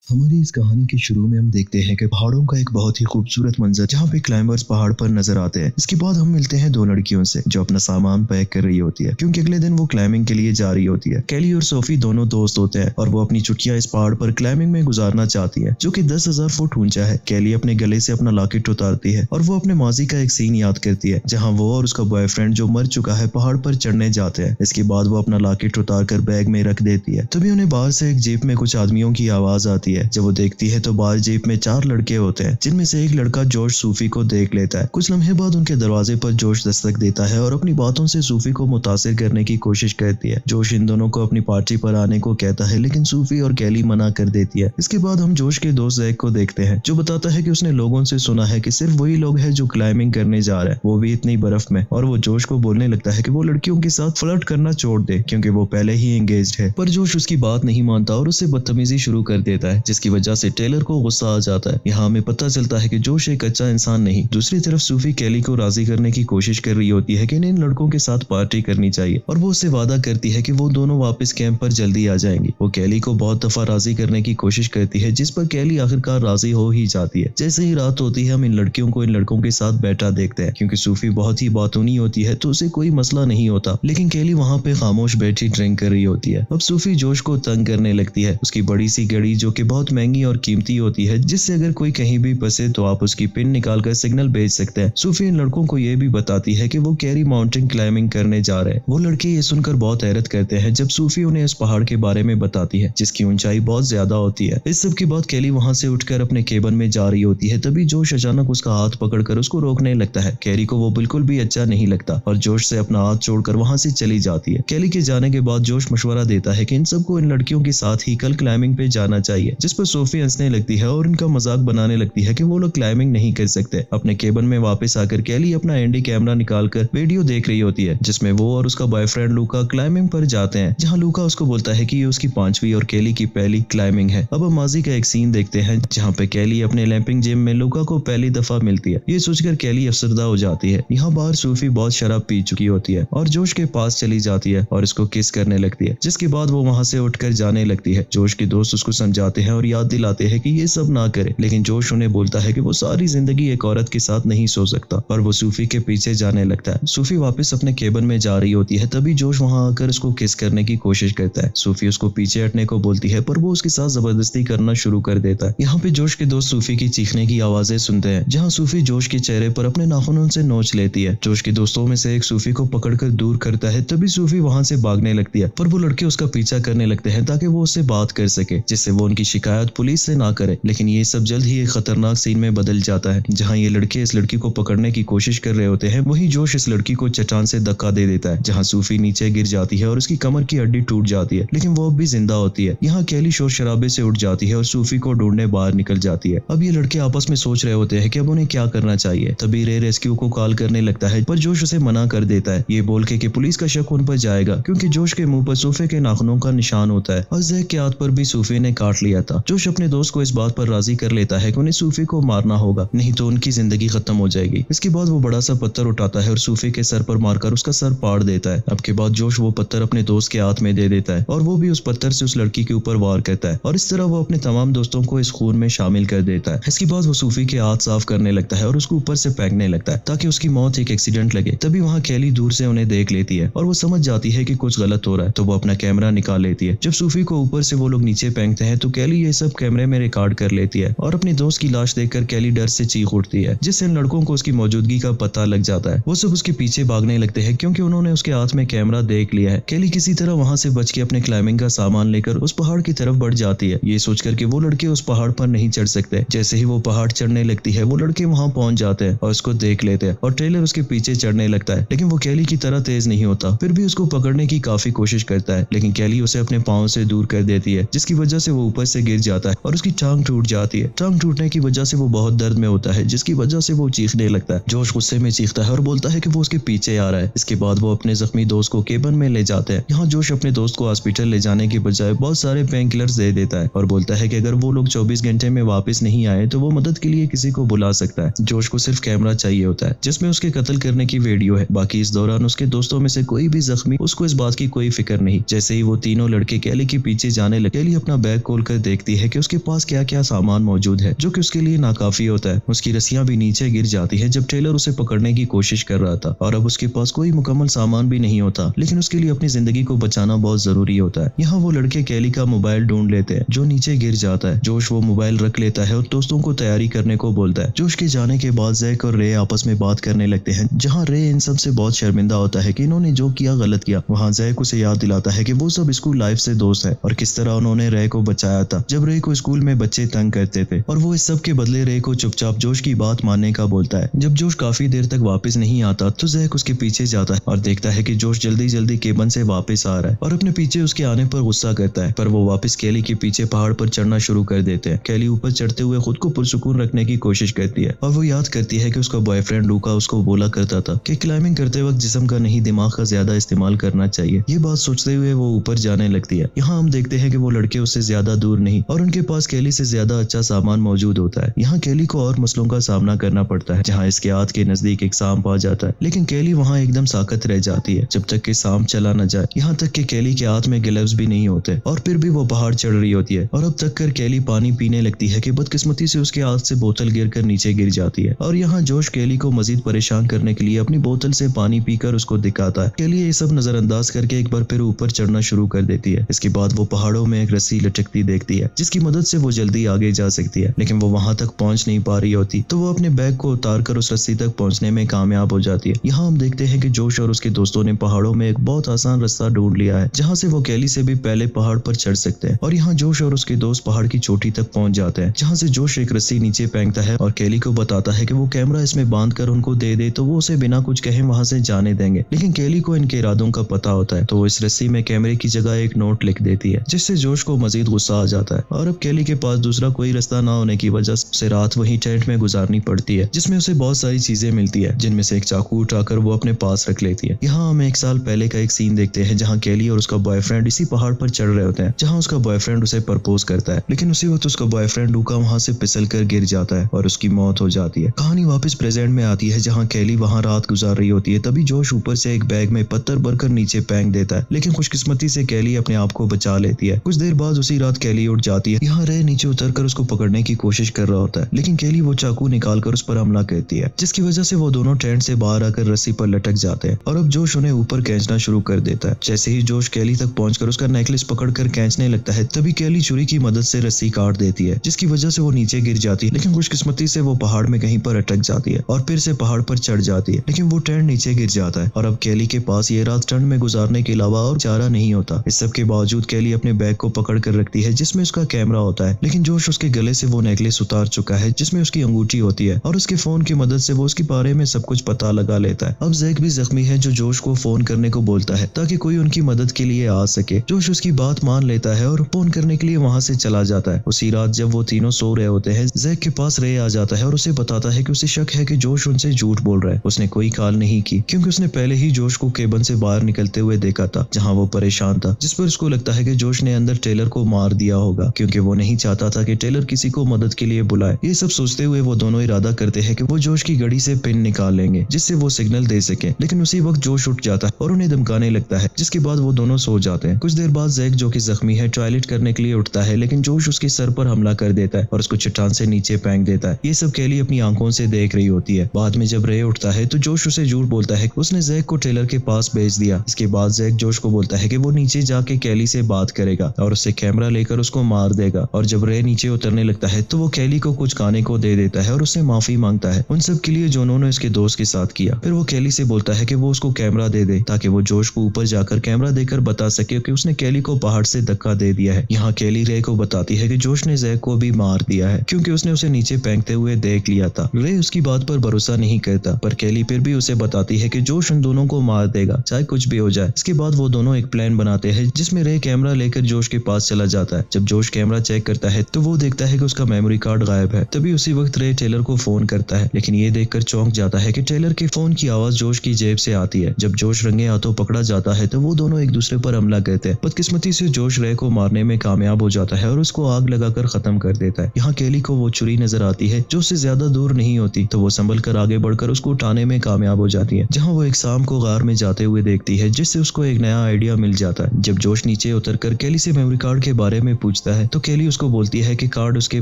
हमारी इस कहानी के शुरू में हम देखते हैं कि पहाड़ों का एक बहुत ही खूबसूरत मंजर जहाँ पे क्लाइंबर्स पहाड़ पर नजर आते हैं। इसके बाद हम मिलते हैं दो लड़कियों से जो अपना सामान पैक कर रही होती है क्योंकि अगले दिन वो क्लाइंबिंग के लिए जा रही होती है। कैली और सोफी दोनों दोस्त होते हैं और वो अपनी छुट्टियां इस पहाड़ पर क्लाइंबिंग में गुजारना चाहती है जो कि 10,000 फुट ऊंचा है। कैली अपने गले से अपना लॉकेट उतारती है और वो अपने माजी का एक सीन याद करती है जहाँ वो और उसका बॉयफ्रेंड जो मर चुका है पहाड़ पर चढ़ने जाते हैं। इसके बाद वो अपना लॉकेट उतार कर बैग में रख देती है। तभी उन्हें बाहर से एक जीप में कुछ आदमियों की आवाज आती है। जब वो देखती है तो बाहर जीप में 4 लड़के होते हैं जिनमें से एक लड़का जोश सूफी को देख लेता है। कुछ लम्हे बाद उनके दरवाजे पर जोश दस्तक देता है और अपनी बातों से सूफी को मुतासिर करने की कोशिश करती है। जोश इन दोनों को अपनी पार्टी पर आने को कहता है लेकिन सूफी और कैली मना कर देती है। इसके बाद हम जोश के दोस्त जैक को देखते हैं जो बताता है कि उसने लोगों से सुना है कि सिर्फ वही लोग हैं जो क्लाइंबिंग करने जा रहे हैं, वो भी इतनी बर्फ में। और वो जोश को बोलने लगता है कि वो लड़कियों के साथ फ्लर्ट करना छोड़ दे क्योंकि वो पहले ही एंगेज्ड है। पर जोश उसकी बात नहीं मानता और उससे बदतमीजी शुरू कर देता है जिसकी वजह से टेलर को गुस्सा आ जाता है। यहाँ हमें पता चलता है कि जोश एक अच्छा इंसान नहीं। दूसरी तरफ सूफी कैली को राजी करने की कोशिश कर रही होती है कि इन लड़कों के साथ पार्टी करनी चाहिए और वो उससे वादा करती है कि वो दोनों वापस कैंप पर जल्दी आ जाएंगी। वो कैली को बहुत दफा राजी करने की कोशिश करती है जिस पर कैली आखिरकार राजी हो ही जाती है। जैसे ही रात होती है हम इन लड़कियों को इन लड़कों के साथ बैठा देखते हैं। क्योंकि सूफी बहुत ही बातूनी होती है तो उसे कोई मसला नहीं होता, लेकिन कैली वहाँ पे खामोश बैठी ड्रिंक कर रही होती है। अब सूफी जोश को तंग करने लगती है। उसकी बड़ी सी घड़ी जो कि बहुत महंगी और कीमती होती है जिससे अगर कोई कहीं भी फंसे तो आप उसकी पिन निकाल कर सिग्नल भेज सकते हैं। सूफी इन लड़कों को ये भी बताती है कि वो कैरी माउंटेन क्लाइंबिंग करने जा रहे हैं। वो लड़के ये सुनकर बहुत हैरत करते हैं जब सूफी उन्हें इस पहाड़ के बारे में बताती है जिसकी ऊंचाई बहुत ज्यादा होती है। इस सब के बाद कैली वहां से उठकर अपने केबिन में जा रही होती है। तभी जोश अचानक उसका हाथ पकड़कर उसको रोकने लगता है। कैरी को वो बिल्कुल भी अच्छा नहीं लगता और जोश से अपना हाथ छोड़कर वहां से चली जाती है। कैली के जाने के बाद जोश मशवरा देता है कि इन सबको इन लड़कियों के साथ ही कल क्लाइंबिंग पे जाना चाहिए, जिस पर सोफी हंसने लगती है और इनका मजाक बनाने लगती है कि वो लोग क्लाइंबिंग नहीं कर सकते। अपने केबिन में वापस आकर कैली अपना एनडी कैमरा निकालकर वीडियो देख रही होती है जिसमें वो और उसका बॉयफ्रेंड लूका क्लाइंबिंग पर जाते हैं, जहां लूका उसको बोलता है कि ये उसकी 5वीं और कैली की पहली क्लाइंबिंग है। अब हम माजी का एक सीन देखते हैं जहाँ पे कैली अपने लैंपिंग जिम में लूका को पहली दफा मिलती है। ये सोचकर कैली अफसरदा हो जाती है। यहाँ बाहर सूफी बहुत शराब पी चुकी होती है और जोश के पास चली जाती है और इसको किस करने लगती है, जिसके बाद वो वहां से उठकर जाने लगती है। जोश के दोस्त उसको समझाते हैं और याद दिलाते हैं कि ये सब ना करे, लेकिन जोश उन्हें बोलता है कि वो सारी जिंदगी एक औरत के साथ नहीं सो सकता और वो सूफी के पीछे जाने लगता है। सूफी वापस अपने केबिन में जा रही होती है। तभी जोश वहां आकर उसको किस करने की कोशिश करता है। सूफी उसको पीछे हटने को बोलती है पर वो उसके साथ जबरदस्ती करना शुरू कर देता है। यहाँ पे जोश के दोस्त सूफी की चीखने की आवाजें सुनते हैं जहाँ सूफी जोश के चेहरे पर अपने नाखूनों से नोच लेती है। जोश के दोस्तों में से एक सूफी को पकड़कर दूर करता है। तभी सूफी वहां से भागने लगती है पर वो लड़के उसका पीछा करने लगते हैं ताकि वो उससे बात कर सके जिससे वो उनकी शिकायत पुलिस से ना करे। लेकिन ये सब जल्द ही एक खतरनाक सीन में बदल जाता है जहाँ ये लड़के इस लड़की को पकड़ने की कोशिश कर रहे होते हैं। वहीं जोश इस लड़की को चट्टान से धक्का दे देता है जहाँ सूफी नीचे गिर जाती है और उसकी कमर की हड्डी टूट जाती है, लेकिन वो अब भी जिंदा होती है। यहाँ कैली शोर शराबे से उठ जाती है और सूफी को ढूंढने बाहर निकल जाती है। अब ये लड़के आपस में सोच रहे होते हैं कि अब उन्हें क्या करना चाहिए। तभी रे रेस्क्यू को कॉल करने लगता है पर जोश उसे मना कर देता है, ये बोल के कि पुलिस का शक उन पर जाएगा क्योंकि जोश के मुंह पर सूफे के नाखूनों का निशान होता है और जैक के हाथ पर भी सूफी ने काट लिया था। जोश अपने दोस्त को इस बात पर राजी कर लेता है कि उन्हें सूफी को मारना होगा, नहीं तो उनकी जिंदगी खत्म हो जाएगी। इसके बाद वो बड़ा सा पत्थर उठाता है और सूफी के सर पर मारकर उसका सर फाड़ देता है। अब के बाद जोश वो पत्थर अपने दोस्त के हाथ में दे देता है और वो भी उस पत्थर से उस लड़की के ऊपर वार करता है और इस तरह वो अपने तमाम दोस्तों को इस खून में शामिल कर देता है। इसके बाद वो सूफी के हाथ साफ करने लगता है और उसको ऊपर से फेंकने लगता है ताकि उसकी मौत एक एक्सीडेंट लगे। तभी वहाँ कैली दूर से उन्हें देख लेती है और वो समझ जाती है कि कुछ गलत हो रहा है, तो वो अपना कैमरा निकाल लेती है। जब सूफी को ऊपर से वो लोग नीचे फेंकते हैं तो कैली ये सब कैमरे में रिकॉर्ड कर लेती है और अपने दोस्त की लाश देखकर कैली डर से चीख उठती है जिससे इन लड़कों को उसकी मौजूदगी का पता लग जाता है। वो सब उसके पीछे भागने लगते हैं क्योंकि उन्होंने उसके हाथ में कैमरा देख लिया है। कैली किसी तरह वहां से बच के अपने क्लाइंबिंग का सामान लेकर उस पहाड़ की तरफ बढ़ जाती है, ये सोचकर कि वो लड़के उस पहाड़ पर नहीं चढ़ सकते। जैसे ही वो पहाड़ चढ़ने लगती है वो लड़के वहां पहुंच जाते हैं और उसको देख लेते हैं और ट्रेलर उसके पीछे चढ़ने लगता है, लेकिन वो कैली की तरह तेज नहीं होता। फिर भी उसको पकड़ने की काफी कोशिश करता है लेकिन कैली उसे अपने पाँव से दूर कर देती है जिसकी वजह से वो ऊपर से गिर जाता है और उसकी टांग टूट जाती है। टांग टूटने की वजह से वो बहुत दर्द में होता है जिसकी वजह से वो चीखने लगता है। जोश गुस्से में चीखता है और बोलता है कि वो उसके पीछे आ रहा है। इसके बाद वो अपने जख्मी दोस्त को केबिन में ले जाते हैं। यहाँ जोश अपने दोस्त को हॉस्पिटल ले जाने के बजाय बहुत सारे पेन किलर्स दे देता है और बोलता है कि अगर वो लोग 24 घंटे में वापस नहीं आए तो वो मदद के लिए किसी को बुला सकता है। जोश को सिर्फ कैमरा चाहिए होता है जिसमें उसके कत्ल करने की वीडियो है। बाकी इस दौरान उसके दोस्तों में से कोई भी जख्मी, उसको इस बात की कोई फिक्र नहीं। जैसे ही वो तीनों लड़के कैली के पीछे जाने लगे, कैली अपना बैग खोलकर देखती है कि उसके पास क्या क्या सामान मौजूद है जो कि उसके लिए नाकाफी होता है। उसकी रस्सियां भी नीचे गिर जाती है जब टेलर उसे पकड़ने की कोशिश कर रहा था और अब उसके पास कोई मुकम्मल सामान भी नहीं होता, लेकिन उसके लिए अपनी जिंदगी को बचाना बहुत जरूरी होता है। यहाँ वो लड़के कैली का मोबाइल ढूंढ लेते हैं जो नीचे गिर जाता है। जोश वो मोबाइल रख लेता है और दोस्तों को तैयारी करने को बोलता है। जोश के जाने के बाद जैक और रे आपस में बात करने लगते हैं, जहाँ रे इन सब से बहुत शर्मिंदा होता है कि इन्होंने जो किया गलत किया। वहाँ जैक उसे याद दिलाता है कि वो सब स्कूल लाइफ से दोस्त है और किस तरह उन्होंने रे को बचाया था जब रे को स्कूल में बच्चे तंग करते थे, और वो इस सब के बदले रे को चुपचाप जोश की बात मानने का बोलता है। जब जोश काफी देर तक वापस नहीं आता तो जैक उसके पीछे जाता है और देखता है कि जोश जल्दी जल्दी केबन से वापस आ रहा है और अपने पीछे उसके आने पर गुस्सा करता है, पर वो वापस कैली के पीछे पहाड़ पर चढ़ना शुरू कर देते हैं। कैली ऊपर चढ़ते हुए खुद को पुरसुकून रखने की कोशिश करती है और वो याद करती है कि उसका बॉयफ्रेंड लूका उसको बोला करता था कि क्लाइंबिंग करते वक्त जिस्म का नहीं दिमाग का ज्यादा इस्तेमाल करना चाहिए। ये बात सोचते हुए वो ऊपर जाने लगती है। यहाँ हम देखते हैं कि वो लड़के उससे ज्यादा दूर नहीं और उनके पास कैली से ज्यादा अच्छा सामान मौजूद होता है। यहाँ कैली को और मसलों का सामना करना पड़ता है, जहाँ इसके हाथ के नजदीक एक सांप आ जाता है, लेकिन कैली वहाँ एकदम साकत रह जाती है जब तक कि सांप चला न जाए। यहाँ तक कि कैली के हाथ में ग्लव्स भी नहीं होते और फिर भी वो पहाड़ चढ़ रही होती है और अब तक कर कैली पानी पीने लगती है कि बदकिस्मती से उसके हाथ से बोतल गिरकर नीचे गिर जाती है। और यहाँ जोश कैली को मजीद परेशान करने के लिए अपनी बोतल से पानी पीकर उसको दिखाता है। कैली ये सब नजरअंदाज करके एक बार फिर ऊपर चढ़ना शुरू कर देती है। इसके बाद वो पहाड़ों में एक रस्सी लटकती देखती है जिसकी मदद से वो जल्दी आगे जा सकती है, लेकिन वो वहां तक पहुंच नहीं पा रही होती, तो वो अपने बैग को उतार कर उस रस्सी तक पहुंचने में कामयाब हो जाती है। यहाँ हम देखते हैं कि जोश और उसके दोस्तों ने पहाड़ों में एक बहुत आसान रास्ता ढूंढ लिया है जहाँ से वो कैली से भी पहले पहाड़ पर चढ़ सकते हैं। और यहाँ जोश और उसके दोस्त पहाड़ की चोटी तक पहुंच जाते हैं, जहाँ से जोश एक रस्सी नीचे फेंकता है और कैली को बताता है कि वो कैमरा इसमें बांध कर उनको दे दे तो वो उसे बिना कुछ कहे वहां से जाने देंगे। लेकिन कैली को इनके इरादों का पता होता है, तो वो इस रस्सी में कैमरे की जगह एक नोट लिख देती है, जिससे जोश को मजीद गुस्सा आ जाता है। और अब कैली के पास दूसरा कोई रास्ता ना होने की वजह से रात वही टेंट में गुजारनी पड़ती है, जिसमें उसे बहुत सारी चीजें मिलती है, जिनमें से एक चाकू उठाकर वो अपने पास रख लेती है। यहाँ हम एक साल पहले का एक सीन देखते हैं जहाँ कैली और उसका बॉयफ्रेंड इसी पहाड़ पर चढ़ रहे होते हैं, जहाँ उसका बॉयफ्रेंड उसे प्रपोज करता है, लेकिन उसी वक्त उसका बॉयफ्रेंड लूका वहां से फिसल कर गिर जाता है और उसकी मौत हो जाती है। कहानी वापस प्रेजेंट में आती है जहाँ कैली वहां रात गुजार रही होती है। तभी जोश ऊपर से एक बैग में पत्थर भरकर नीचे फेंक देता है, लेकिन खुशकिस्मती से कैली अपने आप को बचा लेती है। कुछ देर बाद उसी रात कैली उठ जाती है। यहाँ रे नीचे उतरकर उसको पकड़ने की कोशिश कर रहा होता है, लेकिन कैली वो चाकू निकालकर उस पर हमला करती है, जिसकी वजह से वो दोनों टेंट से बाहर आकर रस्सी पर लटक जाते हैं और अब जोश उन्हें ऊपर खींचना शुरू कर देता है। जैसे ही जोश कैली तक पहुंचकर उसका नेकलेस पकड़कर खींचने लगता है, तभी कैली छुरी की मदद से रस्सी काट देती है, जिसकी वजह से वो नीचे गिर जाती है, लेकिन खुशकिस्मती से वो पहाड़ में कहीं पर अटक जाती है और फिर से पहाड़ पर चढ़ जाती है, लेकिन वो टेंट नीचे गिर जाता है और अब कैली के पास ये रात ठंड में गुजारने के अलावा और चारा नहीं होता। इस सब के बावजूद कैली अपने बैग को पकड़ कर रखती है जिसमें उसका कैमरा होता है, लेकिन जोश उसके गले से वो नेकलेस उतार चुका है जिसमें उसकी अंगूठी होती है और उसके फोन की मदद से वो उसके बारे में सब कुछ पता लगा लेता है। अब जैक भी जख्मी है जो जोश को फोन करने को बोलता है ताकि कोई उनकी मदद के लिए आ सके। जोश उसकी बात मान लेता है और फोन करने के लिए वहां से चला जाता है। उसी रात जब वो तीनों सो रहे होते हैं, जैक के पास रे आ जाता है और उसे बताता है कि उसे शक है कि जोश उनसे झूठ बोल रहा है। उसने कोई कॉल नहीं की क्योंकि उसने पहले ही जोश को केबन से बाहर निकलते हुए देखा था जहाँ वो परेशान था, जिस पर उसको लगता है कि जोश ने अंदर टेलर को मार दिया होगा क्योंकि वो नहीं चाहता था कि टेलर किसी को मदद के लिए बुलाए। ये सब सोचते हुए वो दोनों इरादा करते हैं कि वो जोश की घड़ी से पिन निकाल लेंगे जिससे वो सिग्नल दे सके, लेकिन उसी वक्त जोश उठ जाता है और उन्हें धमकाने लगता है, जिसके बाद वो दोनों सो जाते हैं। कुछ देर बाद जैक जो कि जख्मी है टॉयलेट करने के लिए उठता है, लेकिन जोश उसके सर पर हमला कर देता है और उसको चट्टान से नीचे फेंक देता है। ये सब कैली अपनी आंखों से देख रही होती है। बाद में जब रे उठता है तो जोश उसे झूठ बोलता है उसने जैक को टेलर के पास भेज दिया। इसके बाद जैक जोश को बोलता है कि वो नीचे जाके कैली से बात करेगा और उससे कैमरा लेकर उसको मार देगा। और जब रे नीचे उतरने लगता है तो वो कैली को कुछ खाने को दे देता है और उससे माफी मांगता है उन सब के लिए जो उन्होंने उसके दोस्त के साथ किया। फिर वो कैली से बोलता है कि वो उसको कैमरा दे दे ताकि वो जोश को ऊपर जाकर कैमरा देकर बता सके कि उसने कैली को पहाड़ से धक्का दे दिया है। यहाँ कैली रे को बताती है कि जोश ने जैक को भी मार दिया है क्योंकि उसने उसे नीचे फेंकते हुए देख लिया था। रे उसकी बात पर भरोसा नहीं करता, पर कैली फिर भी उसे बताती है कि जोश उन दोनों को मार देगा चाहे कुछ भी हो जाए। इसके बाद वो दोनों एक प्लान बनाते हैं जिसमें रे कैमरा लेकर जोश के पास चला जाता है। जब जोश कैमरा चेक करता है तो वो देखता है कि उसका मेमोरी कार्ड गायब है। तभी उसी वक्त रे टेलर को फोन करता है, लेकिन ये देखकर चौंक जाता है कि टेलर के फोन की आवाज जोश की जेब से आती है। जब जोश रंगे हाथों पकड़ा जाता है तो वो दोनों एक दूसरे पर हमला करते हैं। बदकिस्मती से जोश रे को मारने में कामयाब हो जाता है और उसको आग लगाकर खत्म कर देता है। यहाँ कैली को वो छुरी नजर आती है जो उससे ज्यादा दूर नहीं होती, तो वो संभल कर आगे बढ़कर उसको उठाने में कामयाब हो जाती है, जहाँ वो एक शाम को गार में जाते हुए देखती है जिससे उसको एक नया आइडिया मिल जाता है। जब जोश नीचे उतरकर कैली से मेमोरी कार्ड के बारे में पूछता पूछता है तो केली उसको बोलती है कि कार्ड उसके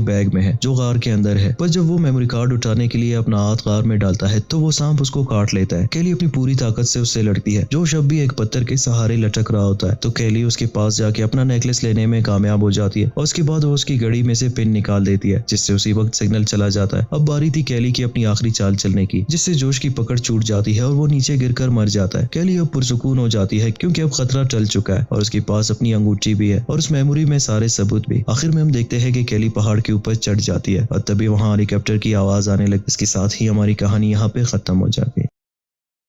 बैग में है जो गार के अंदर है। पर जब वो मेमोरी कार्ड उठाने के लिए अपना हाथ गार में डालता है तो वो सांप उसको काट लेता है। केली अपनी पूरी ताकत से उससे लड़ती है। जोश अब भी एक पत्थर के सहारे लटक रहा होता है तो केली उसके पास जाके अपना नेकलेस लेने में कामयाब हो जाती है और उसके बाद वो उसकी घड़ी में से पिन निकाल देती है जिससे उसी वक्त सिग्नल चला जाता है। अब बारी थी केली की अपनी आखिरी चाल चलने की जिससे जोश की पकड़ छूट जाती है और वो नीचे गिरकर मर जाता है। केली अब पुरसुकून हो जाती है क्योंकि अब खतरा टल चुका है और उसके पास अपनी अंगूठी भी है और उस मेमोरी में सारे सबूत भी। आखिर में हम देखते हैं कि केली पहाड़ के ऊपर चढ़ जाती है और तभी वहां हेलीकॉप्टर की आवाज आने लगती है। इसके साथ ही हमारी कहानी यहाँ पे खत्म हो जाती है।